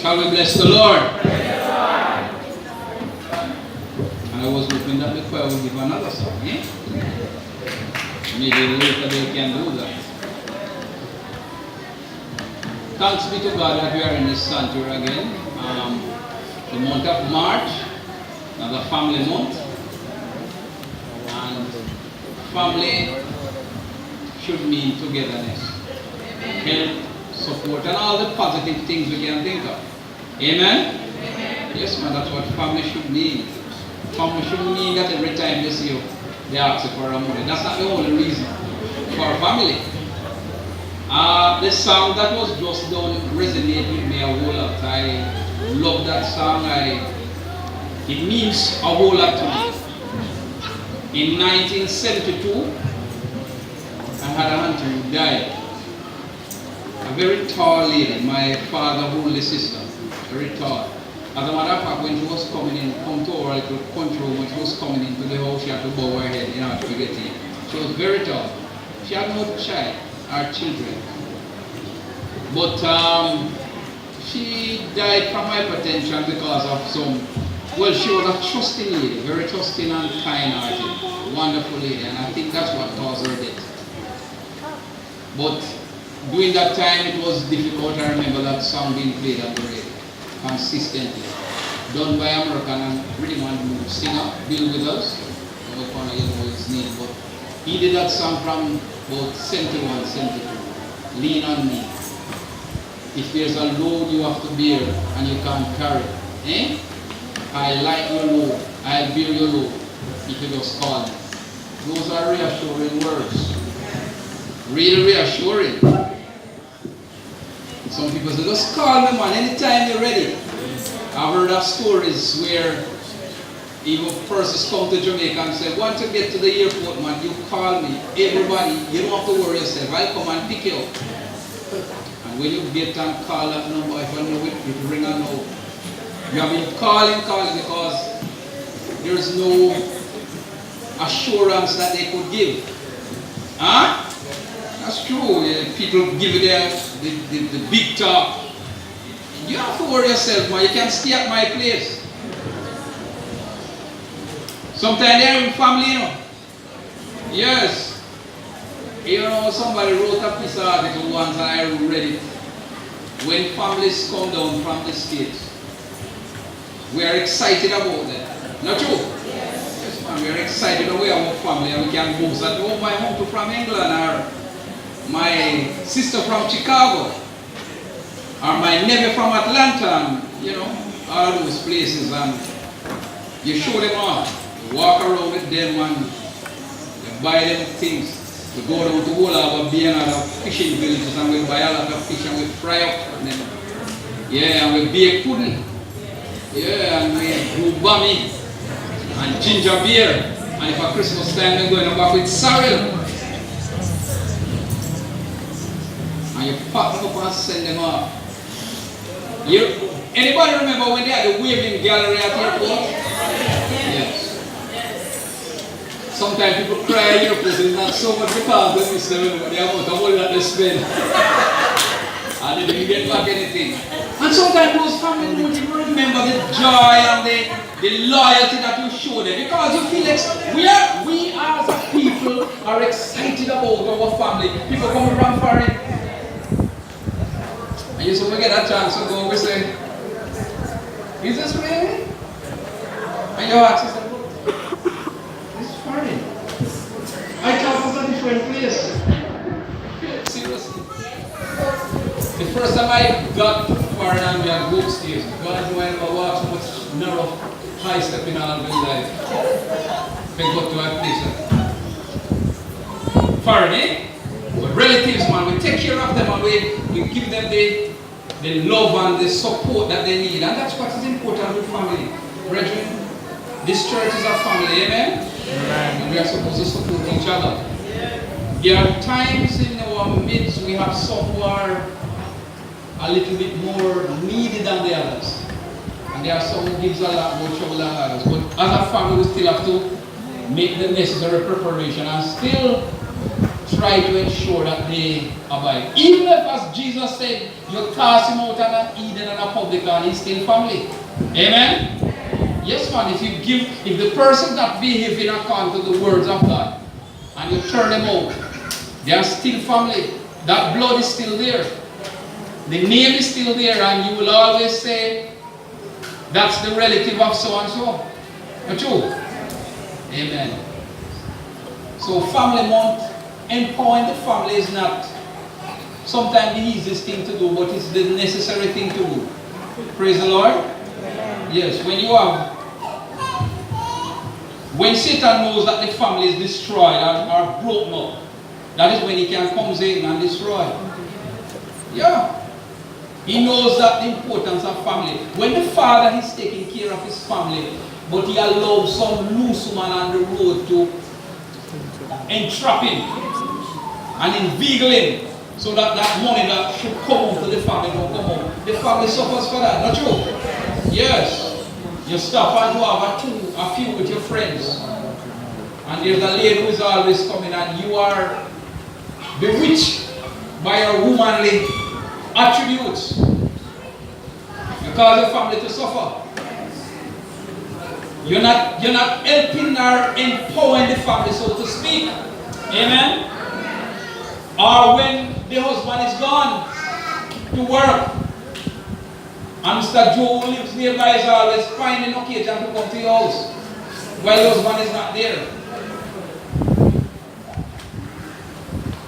Shall we bless the Lord? And I was hoping that before I would give another song. Eh? Maybe later they can do that. Thanks be to God that we are in this sanctuary again. The month of March, another family month. And family should mean togetherness, help, support, and all the positive things we can think of. Amen? Amen. Yes, man, that's what family should mean. Family should mean that every time you see you, they ask you for a money. That's not the only reason for family. The song that was just done resonated with me a whole lot. I love that song. It means a whole lot to me. In 1972, I had a auntie who died. A very tall lady, my father's only sister, very tall. As a matter of fact, when she was coming in, come to our little country room, when she was coming into the house, she had to bow her head in order to get in. She was very tall. She had no child or children. But she died from hypertension because of some, well, she was a trusting lady, very trusting and kind-hearted, wonderful lady, and I think that's what caused her death. But during that time, it was difficult. I remember that song being played on the radio consistently, done by American and really one singer, Bill Withers. I don't know his name, but he did that song from about 71, 72. Lean on me. If there's a load you have to bear and you can't carry, I like your load. I'll bear your load if you just call me. Those are reassuring words. Really reassuring. Some people say, just call me, man, anytime you're ready. I've heard of stories where even persons come to Jamaica and say, once you get to the airport, man, you call me. Everybody, you don't have to worry yourself. I'll come and pick you up. And when you get and call that number, if I know it, you ring a no. You have been calling because there's no assurance that they could give. Huh? That's true. People give you the big talk. You don't have to worry yourself, man. You can stay at my place. Sometimes they're in family, you know. Yes. You know, somebody wrote a piece of article once and I read it. When families come down from the States, we are excited about them. Not true? Yes, man. We are excited about our family and we can boast that, oh, my uncle from England or my sister from Chicago, or my nephew from Atlanta, and, you know, all those places, and you show them off. You walk around with them and you buy them things. We go down to Woolaba Bay and other fishing villages and we buy a lot of fish and we fry up and then, yeah, and we bake pudding. Yeah, and we do bami and ginger beer. And for Christmas time we're going back with sorrel. And you pack them up and send them off. Anybody remember when they had the waving gallery at the airport? Yes. Sometimes people cry at airports, it's not so much because they miss them, but the amount of money that they spend. And they didn't get back anything. And sometimes those families don't even remember the joy and the loyalty that you show them. Because you feel like we as a people are excited about our family. People come from foreign. And you so we get a chance to go, we say, is this really? And you ask yourself, this is foreign. I thought it was a different place. Seriously. The first time I got to foreign and we had go stairs, God knew I never walked so much narrow, high step in all of my life. They got to a place. Foreign, eh? But relatives, man, we take care of them and we give them the love and the support that they need. And that's what is important with family. Brethren, this church is a family, amen? Amen. And we are supposed to support each other. There are times in our midst we have some who are a little bit more needy than the others. And there are some who gives a lot more trouble than others. But as a family, we still have to make the necessary preparation and still try to ensure that they abide. Even if, as Jesus said, you cast him out and an Eden and a publican, he's still family. Amen? Yes, man, if the person that behaves in according to the words of God, and you turn them out, they are still family. That blood is still there. The name is still there, and you will always say, that's the relative of so and so. Not true? Amen. So family month, empowering the family is not sometimes the easiest thing to do, but it's the necessary thing to do. Praise the Lord. Yes, when Satan knows that the family is destroyed or broken up, that is when he can come in and destroy. Yeah. He knows that the importance of family. When the father is taking care of his family, but he allows some loose man on the road to entrap him and inveigle him, so that that money that should come home to the family don't come home. The family suffers for that, not true? Yes. You stop and you have a few with your friends, and there's a lady who is always coming, and you are bewitched by your womanly attributes. You cause your family to suffer. You're not helping or empowering the family, so to speak. Amen? Or when the husband is gone to work, and Mr. Joe who lives nearby is always finding occasion to come to your house while the husband is not there.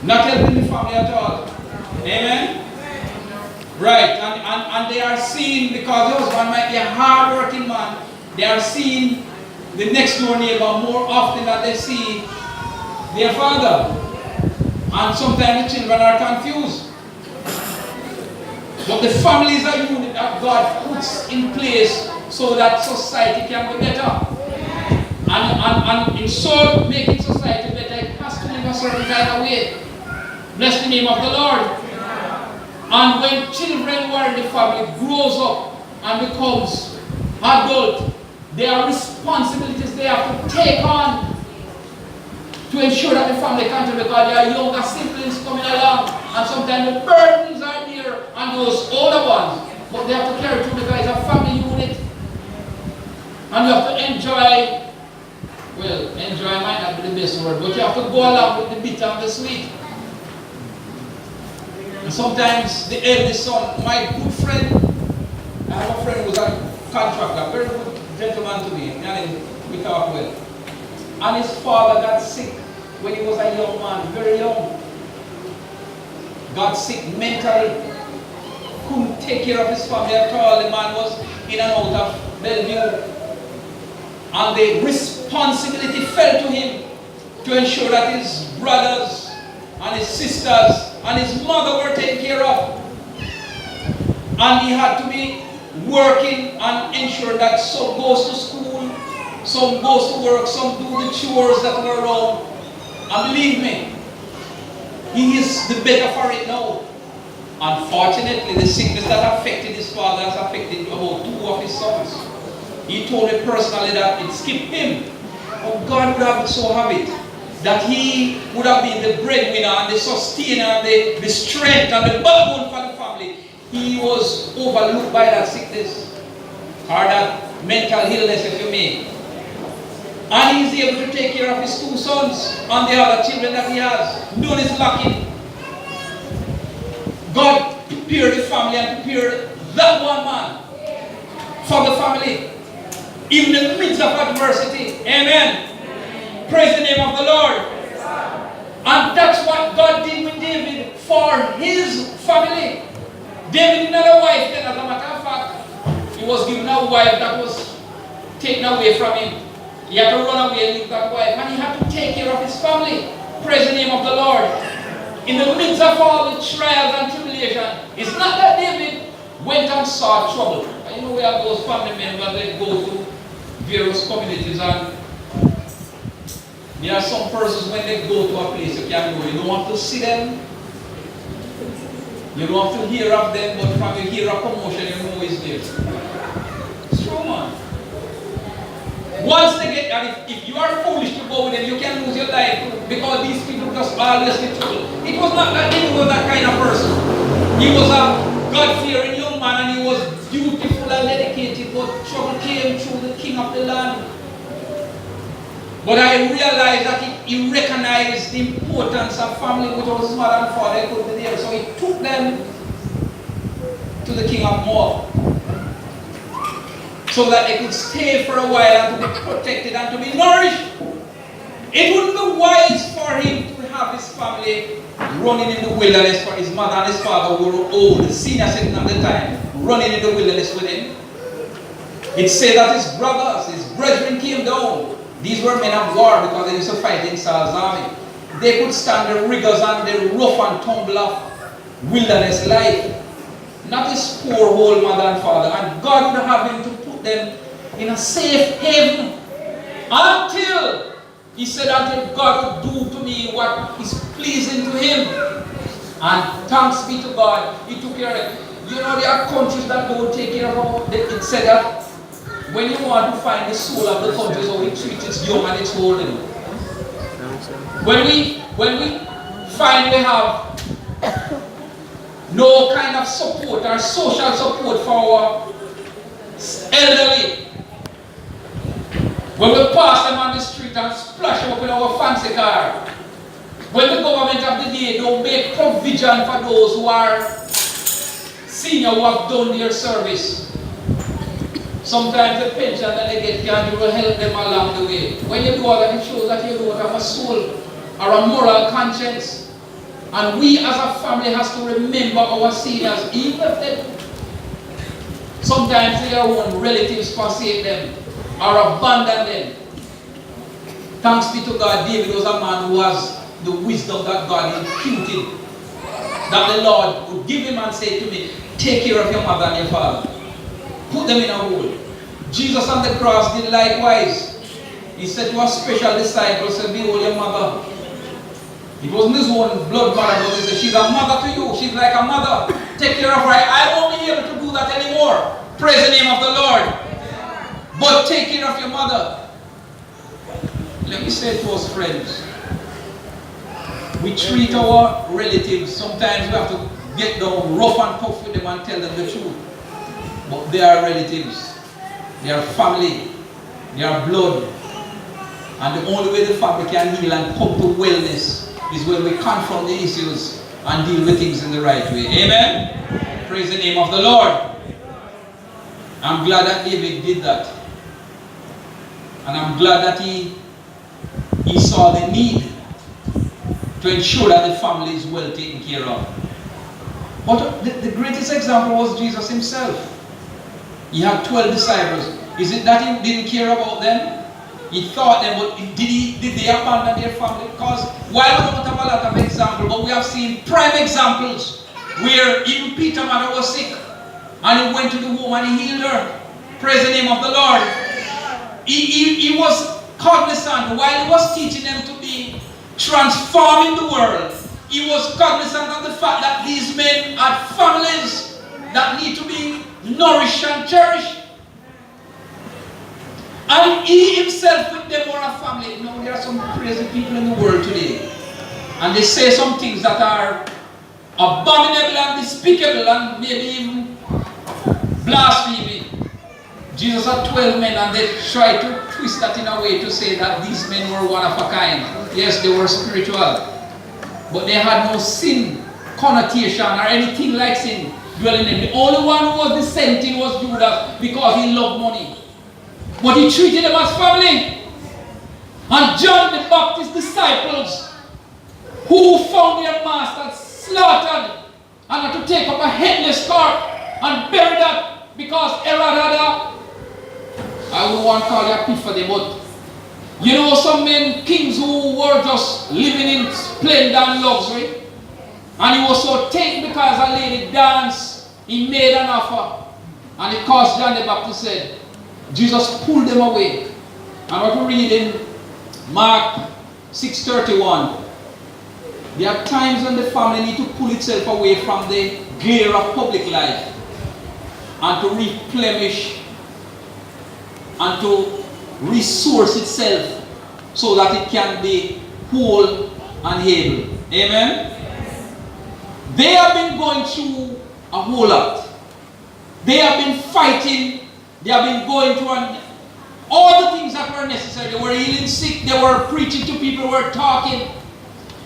Not helping the family at all. Amen? Right, and they are seen, because the husband might be a hard-working man, they are seeing the next door neighbor more often than they see their father. And sometimes the children are confused. But the family is a unit that God puts in place so that society can be better. And in so making society better, it has to live a certain kind of way. Bless the name of the Lord. And when children who are in the family grows up and becomes adult, there are responsibilities they have to take on to ensure that the family continue, because there are younger siblings coming along, and sometimes the burdens are there on those older ones, but they have to carry through because it's a family unit. And you have to enjoy, well, enjoy might not be the best word, but you have to go along with the bitter and the sweet. And sometimes the eldest son, my good friend, I have a friend who's a contractor, very good gentleman to me, and we talk well. And his father got sick when he was a young man, very young. Got sick mentally, couldn't take care of his family at all. The man was in and out of Bellevue. And the responsibility fell to him to ensure that his brothers and his sisters and his mother were taken care of. And he had to be working and ensure that some goes to school, some goes to work, some do the chores that were around. And believe me, he is the better for it now. Unfortunately, the sickness that affected his father has affected about 2 of his sons. He told me personally that it skipped him. But God would have so have it that he would have been the breadwinner and the sustainer and the strength and the backbone for the family. He was overlooked by that sickness or that mental illness, if you may. And he's able to take care of his 2 sons and the other children that he has. None is lacking. God prepared the family and prepared that one man for the family, even in the midst of adversity. Amen. Praise the name of the Lord. And that's what God did with David for his family. David didn't have a wife then, as a matter of fact. He was given a wife that was taken away from him. He had to run away and leave that wife. And he had to take care of his family. Praise the name of the Lord. In the midst of all the trials and tribulation, it's not that David went and saw trouble. And you know we have those family members that go to various communities, and there are some persons when they go to a place you can't go. You don't want to see them. You don't have to hear of them, but from you hear a commotion, you know it's there. It's true, man. Once they get, and if you are foolish to go with them, you can lose your life, because these people just always get trouble. It was not that he was that kind of person. He was a God-fearing young man, and he was beautiful and dedicated, but trouble came through the king of the land. But I realized that he recognized the importance of family, which was his mother and father. He couldn't be there, so he took them to the king of Moab, so that they could stay for a while and to be protected and to be nourished. It wouldn't be wise for him to have his family running in the wilderness, for his mother and his father who were old, senior citizen at the time, running in the wilderness with him. It said that his brothers, his brethren came down. These were men of war because they used to fight in Saul's army. They could stand the rigors and the rough and tumble of wilderness life. Not his poor old mother and father. And God would have him to put them in a safe haven until he said, until God would do to me what is pleasing to him. And thanks be to God, he took care of it. You know, there are countries that don't take care of it. It said that when you want to find the soul of the country, so it treats its young and its old. When we find we have no kind of support or social support for our elderly, when we pass them on the street and splash up in our fancy car, when the government of the day don't make provision for those who are senior who have done their service, sometimes the pension that they get can't even help them along the way. When you do all that, it shows that you don't have a soul or a moral conscience. And we as a family has to remember our seniors, even if they sometimes their own relatives forsake them or abandon them. Thanks be to God, David was a man who has the wisdom that God imputed, that the Lord would give him and say to me, take care of your mother and your father. Put them in a hole. Jesus on the cross did likewise. He said to a special disciple, said, behold your mother. It wasn't his own blood mother, but he said, she's a mother to you. She's like a mother. Take care of her. I won't be able to do that anymore. Praise the name of the Lord. But take care of your mother. Let me say to us friends, we treat our relatives, sometimes we have to get down rough and tough with them and tell them the truth. But they are relatives, they are family, they are blood. And the only way the family can heal and come to wellness is when we confront the issues and deal with things in the right way. Amen? Praise the name of the Lord. I'm glad that David did that. And I'm glad that he saw the need to ensure that the family is well taken care of. But the greatest example was Jesus himself. He had 12 disciples. Is it that he didn't care about them? He thought them, but did they abandon their family? Because while we don't have a lot of examples, but we have seen prime examples where even Peter's mother was sick and he went to the woman and he healed her. Praise the name of the Lord. He was cognizant while he was teaching them to be transforming the world. He was cognizant of the fact that these men had families that need to be nourished and cherished. And he himself with them were a family. You know, there are some crazy people in the world today. And they say some things that are abominable and despicable and maybe even blasphemy. Jesus had 12 men and they tried to twist that in a way to say that these men were one of a kind. Yes, they were spiritual. But they had no sin connotation or anything like sin dwelling in them. The only one who was dissenting was Judas because he loved money. But he treated them as family. And John the Baptist's disciples, who found their master slaughtered and had to take up a headless corpse and bury that because Herod had I wouldn't want to call it a pit for them, but you know some men, kings who were just living in splendor and luxury, and he was so taken because a lady danced, he made an offer, and it caused John the Baptist said, Jesus pulled them away. And what we read in Mark 6:31, there are times when the family need to pull itself away from the glare of public life and to replenish and to resource itself so that it can be whole and Abel. Amen? They have been going through a whole lot. They have been fighting. They have been going through all the things that were necessary. They were healing sick. They were preaching to people. They were talking.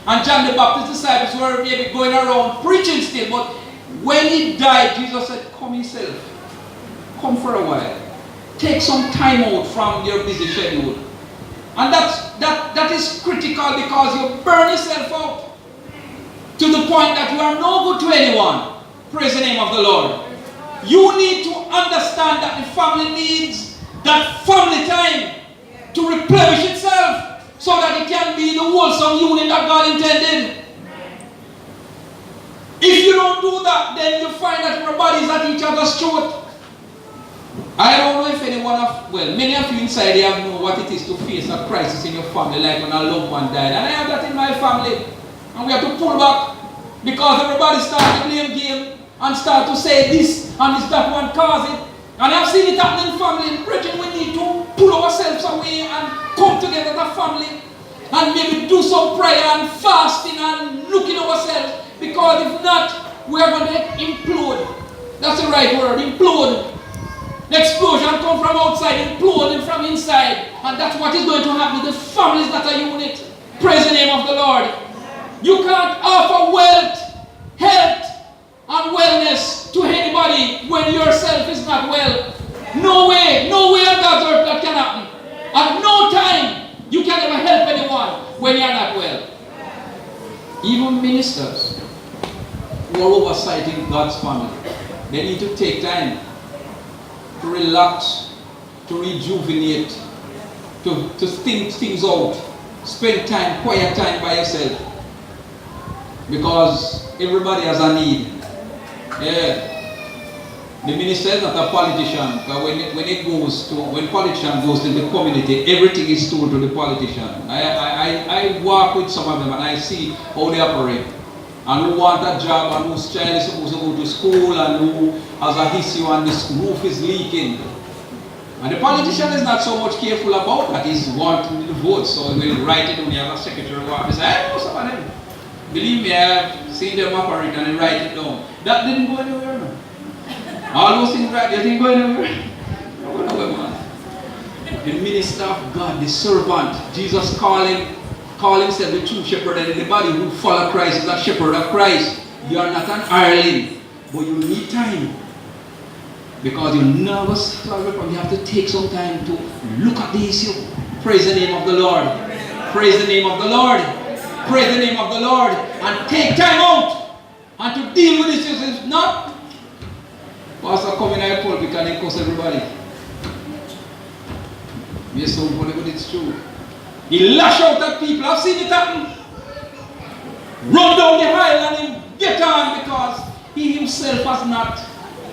And John the Baptist's disciples were maybe going around preaching still. But when he died, Jesus said, come yourself. Come for a while. Take some time out from your busy schedule. And that is critical because you burn yourself out to the point that you are no good to anyone. Praise the name of the Lord. You need to understand that the family needs that family time to replenish itself so that it can be the wholesome union that God intended. If you don't do that, then you find that your bodies at each other's throat. I don't know if anyone of, well, many of you inside here know what it is to face a crisis in your family, like when a loved one died. And I have that in my family. And we have to pull back because everybody starts to blame game and start to say this and this, that one cause it. And I've seen it happen in family. Brethren, we need to pull ourselves away and come together as a family and maybe do some prayer and fasting and looking ourselves. Because if not, we are going to implode. That's the right word, implode. The explosion come from outside, imploding from inside. And that's what is going to happen with the families that are unit. Praise the name of the Lord. You can't offer wealth, health, and wellness to anybody when yourself is not well. No way on God's earth that can happen. At no time you can ever help anyone when you're not well. Even ministers who are oversighting God's family, they need to take time to relax, to rejuvenate, to think things out. Spend time, quiet time by yourself. Because everybody has a need. Yeah. The minister is not a politician, but when politician goes to the community, everything is told to the politician. I work with some of them and I see how they operate. And who want a job and whose child is supposed to go to school and who has a issue and this roof is leaking. And the politician is not so much careful about that. He's wanting the vote, so he will write it when you have a secretary of office. I know some of them. Believe me, I've seen them operate and they write it down. That didn't go anywhere, no. All those things right, they didn't go anywhere. No, man. The minister of God, the servant, Jesus called himself the true shepherd, and anybody who follows Christ is a shepherd of Christ. You are not an hireling, but you need time. Because you're nervous, you have to take some time to look at the issue. Praise the name of the Lord. Praise the name of the Lord. Praise the name of the Lord. And take time out and to deal with this issue. If not, Pastor come in our pulpit and he curse everybody. Yes, so but it's true. He lash out at people. I've seen it happen. Run down the aisle and he get on because he himself has not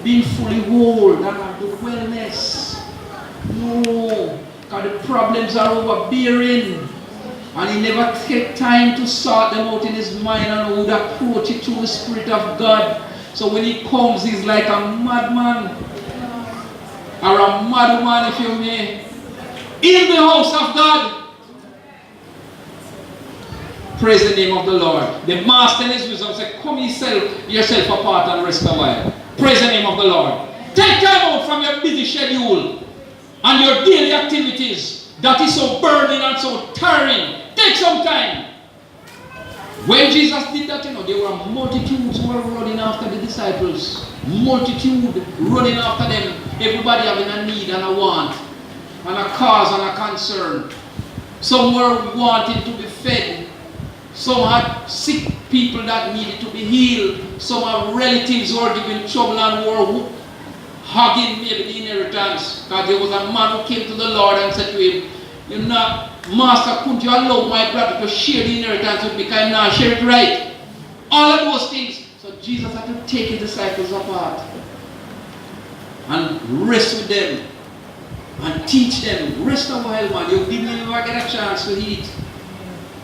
been fully whole, not have good wellness. No, because the problems are overbearing. And he never take time to sort them out in his mind and would approach it through the Spirit of God. So when he comes, he's like a madman. Or a madwoman, if you may. In the house of God. Praise the name of the Lord. The master in his wisdom said, come yourself apart and rest a while. Praise the name of the Lord. Take time out from your busy schedule and your daily activities that is so burning and so tiring. Take some time. When Jesus did that, there were multitudes who were running after the disciples. Multitude running after them. Everybody having a need and a want and a cause and a concern. Some were wanting to be fed. Some had sick people that needed to be healed. Some had relatives who were giving trouble and were hugging maybe the inheritance. Because there was a man who came to the Lord and said to him, Master, couldn't you allow my brother to share the inheritance with me? Because I'm not share it right. All of those things. So Jesus had to take his disciples apart and rest with them and teach them. Rest a while, man. You didn't even get a chance to eat.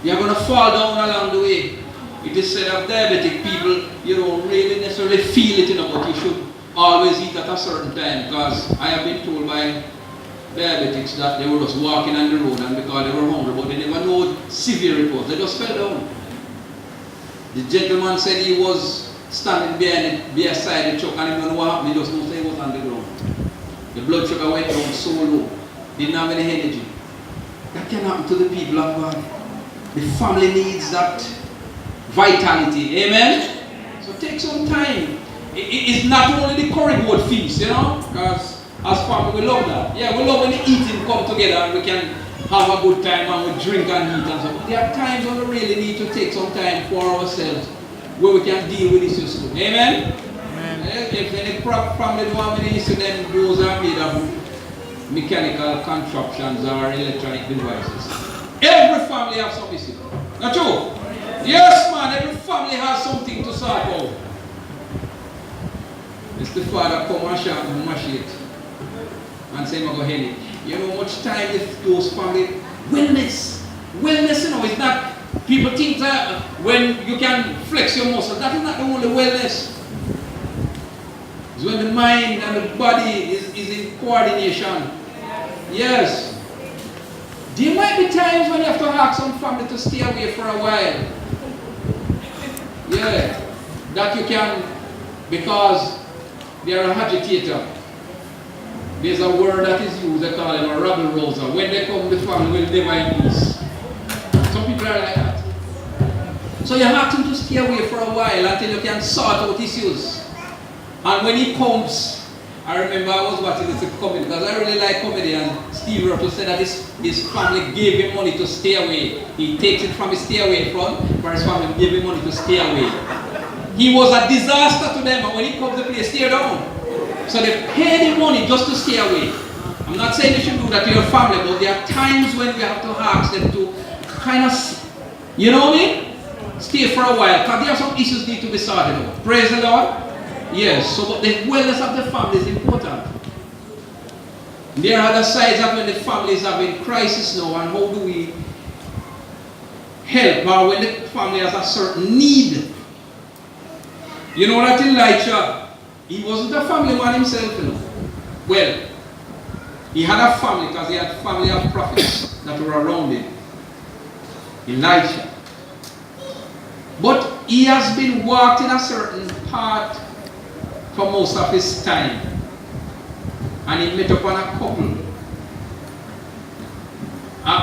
You're going to fall down along the way. It is said of diabetic people, you don't really necessarily feel it, but you should always eat at a certain time. Because I have been told by diabetics that they were just walking on the road and because they were hungry, but they never know severe reports. They just fell down. The gentleman said he was standing beside the truck and he didn't know what happened. He just know he was on the ground. The blood sugar went down so low. Didn't have any energy. That can happen to the people of God. The family needs that vitality. Amen? So take some time. It's not only the currywurst feast, you know, because as family we love that. Yeah, we love when the eating come together and we can have a good time and we drink and eat and stuff. But there are times when we really need to take some time for ourselves where we can deal with this issue. Amen? Amen. If any family don't have any issue, then those are made of mechanical contraptions or electronic devices. Every family has some issue. Not true? Yes, man, every family has something to sort out. It's the father come and sharp and mash it and say, I'm going to head it. You know how much time if those family wellness, you know, it's not, people think that when you can flex your muscles, that is not the only wellness. It's when the mind and the body is in coordination. Yes. There might be times when you have to ask some family to stay away for a while. Yeah. That you can, because they are an agitator. There's a word that is used, they call them a rabble rouser. When they come, the family will never in peace. Some people are like that. So you have to stay away for a while until you can sort out issues. And when he comes, I remember I was watching this comedy because I really like comedy, and Steve Russell said that his family gave him money to stay away. He takes it from his stay away front, for his family gave him money to stay away. He was a disaster to them, and when he comes, the place stay down. So they pay the money just to stay away. I'm not saying you should do that to your family, but there are times when we have to ask them to kind of, you know what I mean? Stay for a while, because there are some issues need to be sorted out. Praise the Lord. Yes, so but the wellness of the family is important. There are other sides of when the family is having crisis now, and how do we help, or when the family has a certain need. You know that Elijah, he wasn't a family man himself, you know. Well, he had a family because he had a family of prophets that were around him. Elijah. But he has been walked in a certain path for most of his time. And he met upon a couple.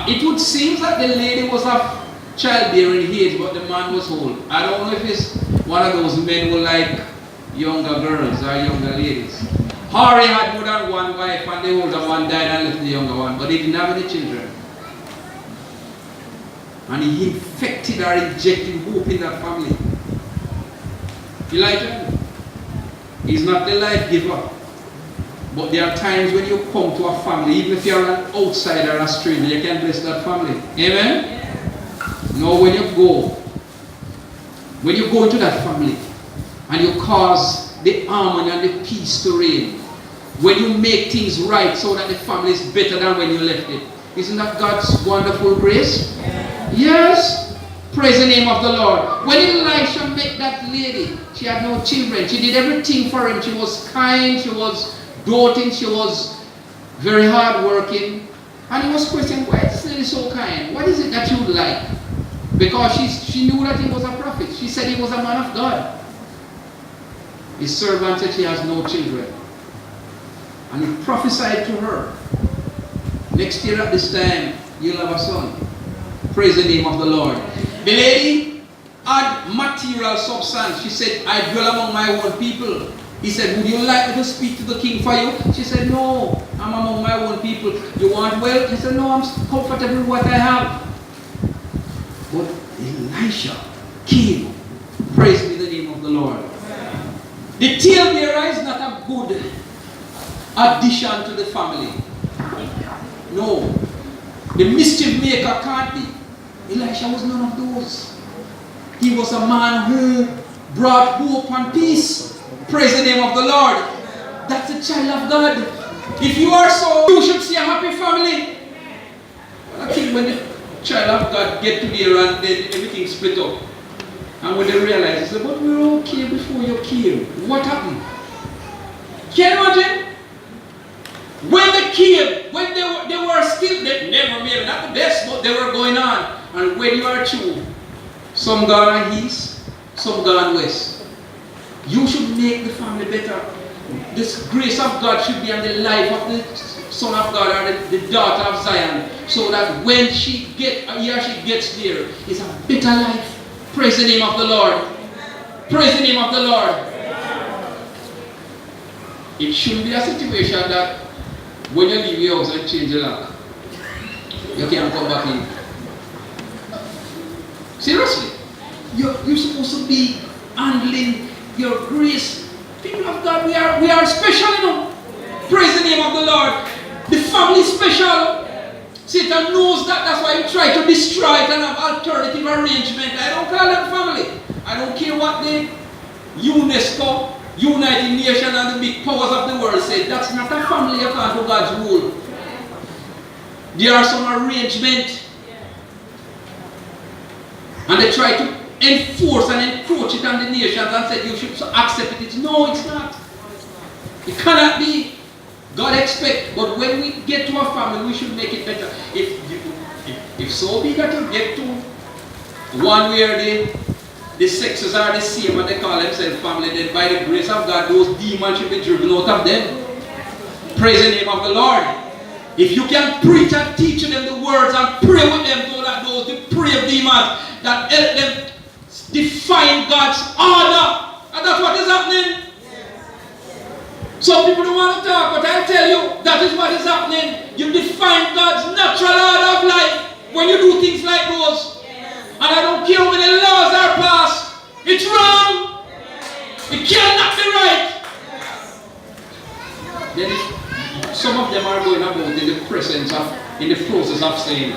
It would seem that the lady was of childbearing age, but the man was old. I don't know if it's one of those men who like younger girls or younger ladies. Or he had more than one wife, and the older one died and left the younger one, but he didn't have any children. And he infected or injected hope in that family. Elijah, he's not the life giver. But there are times when you come to a family, even if you're an outsider, a stranger, you can bless that family. Amen? Yeah. No, when you go into that family and you cause the harmony and the peace to reign, when you make things right so that the family is better than when you left it, isn't that God's wonderful grace? Yeah. Yes. Praise the name of the Lord. When Elisha met that lady, she had no children. She did everything for him. She was kind, she was doting, she was very hard working. And he was questioning, why is this lady so kind? What is it that you would like? Because she knew that he was a prophet. She said he was a man of God. His servant said she has no children. And he prophesied to her, next year at this time, you'll have a son. Praise the name of the Lord. The lady had material substance. She said, I dwell among my own people. He said, would you like me to speak to the king for you? She said, no, I'm among my own people. You want wealth? He said, no, I'm comfortable with what I have. But Elisha came. Praise be the name of the Lord. The talebearer is not a good addition to the family. No. The mischief maker can't be. Elisha was none of those. He was a man who brought hope and peace. Praise the name of the Lord. That's a child of God. If you are so, you should see a happy family. I think when the child of God get to there and then everything split up. And when they realize, they say, but we were okay before you came. What happened? Can you imagine? When they came, when they were still, they never not the best, but they were going on. And when you are true, some gone on east, some gone west. You should make the family better. This grace of God should be on the life of the son of God or the daughter of Zion, so that when he or she gets there, it's a better life. Praise the name of the Lord. Praise the name of the Lord. It shouldn't be a situation that when you leave your house and change your lock, you can't come back in. Seriously. You're supposed to be handling your grace. People of God, we are special, you know. Praise the name of the Lord. The family is special. Satan knows that. That's why he tried to destroy it and have alternative arrangement. I don't call them family. I don't care what the UNESCO, United Nations and the big powers of the world say. That's not a family according to God's rule. There are some arrangement. And they try to enforce and encroach it on the nations and say you should accept it. No, it's not. It cannot be. God expects, but when we get to a family, we should make it better. If so be that you get to one where the sexes are the same and they call themselves family, then by the grace of God, those demons should be driven out of them. Praise the name of the Lord. If you can preach and teach them the words and pray with them so that those depraved demons that help them define God's order, and that's what is happening. Some people don't want to talk, but I tell you, that is what is happening. You define God's natural order of life when you do things like those. And I don't care when the laws are passed. It's wrong. It cannot be right. Then some of them are going about in the process of saying,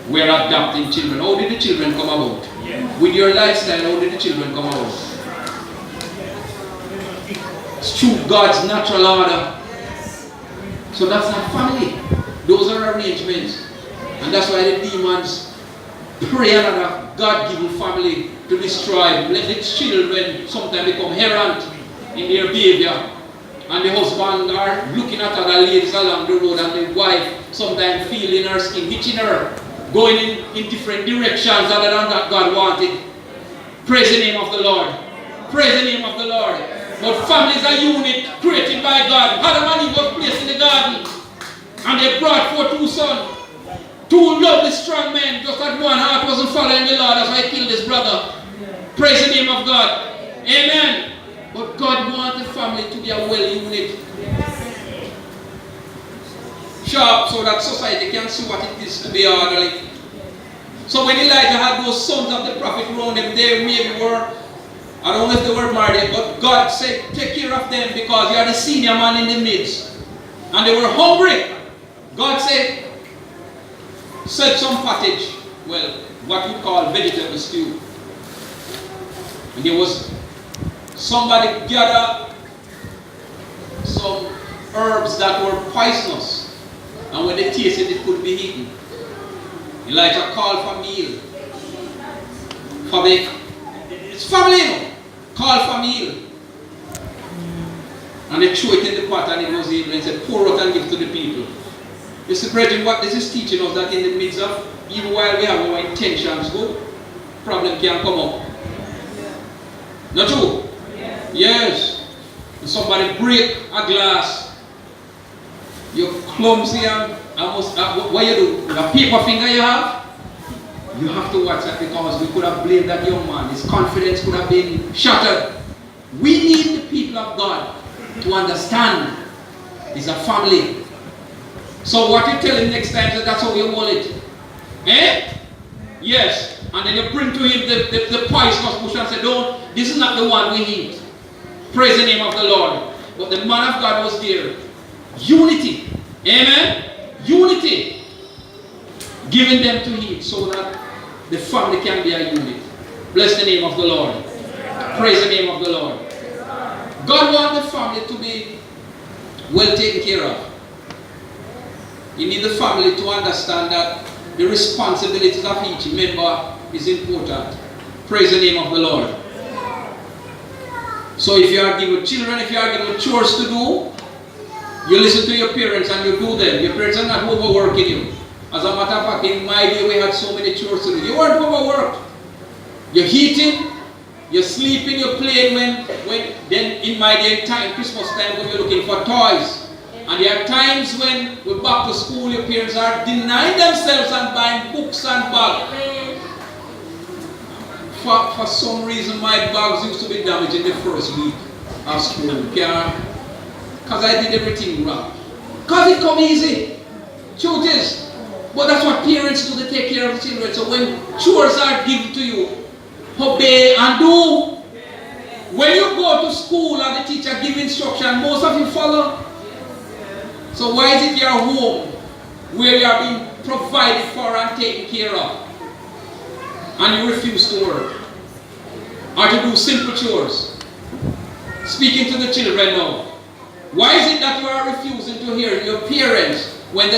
we're adopting children. How did the children come about? With your lifestyle, how did the children come about? It's through God's natural order. So that's not family. Those are arrangements. And that's why the demons pray another God-given family to destroy. Let the children sometimes become errant in their behavior. And the husband are looking at other ladies along the road, and the wife sometimes feeling her skin, hitching her, going in different directions other than that God wanted. Praise the name of the Lord. Praise the name of the Lord. But family is a unit created by God. Adam and Eve was placed in the garden, and they brought forth two sons. Two lovely strong men, just that one heart wasn't following the Lord. That's why he killed his brother. Praise the name of God. Amen. But God wants the family to be a well unit. Sharp, so that society can see what it is to be orderly. So when Elijah had those sons of the prophet around him, they maybe were, I don't know if they were married, but God said, take care of them because you are the senior man in the midst. And they were hungry. God said, set some pottage, well, what we call vegetable stew. And there was somebody gathered some herbs that were poisonous, and when they tasted it could be eaten. Elijah called for meal. It's family, you know. Call for meal. And they threw it in the pot and it was eaten and said, pour out and give to the people. You see, brethren, what this is teaching us that in the midst of, even while we have our intentions good, problem can come up. Not true? Yes. If somebody break a glass, you're clumsy and almost, what you do? The paper finger you have to watch that because we could have blamed that young man. His confidence could have been shattered. We need the people of God to understand it's a family. So what you tell him next time, so that's how you want it. Eh? Yes. And then you bring to him the poisonous bush and say, don't, this is not the one we eat. Praise the name of the Lord. But the man of God was there. Unity. Amen? Unity. Giving them to eat so that the family can be a unit. Bless the name of the Lord. Praise the name of the Lord. God wants the family to be well taken care of. You need the family to understand that the responsibilities of each member is important. Praise the name of the Lord. So if you are given children, if you are given chores to do, you listen to your parents and you do them. Your parents are not overworking you. As a matter of fact, in my day we had so many chores to do. You weren't overworked. You're eating, You sleeping, you're playing when then in my day time, Christmas time, when you're looking for toys. And there are times when we're back to school, your parents are denying themselves and buying books and bags. For some reason, my bags used to be damaged in the first week of school. Because I did everything wrong. Because it come easy. Truth is. But that's what parents do, they take care of the children. So when chores are given to you, obey and do. When you go to school and the teacher give instruction, most of you follow. So why is it your home where you are being provided for and taken care of, and you refuse to work or to do simple chores? Speaking to the children now, why is it that you are refusing to hear your parents when they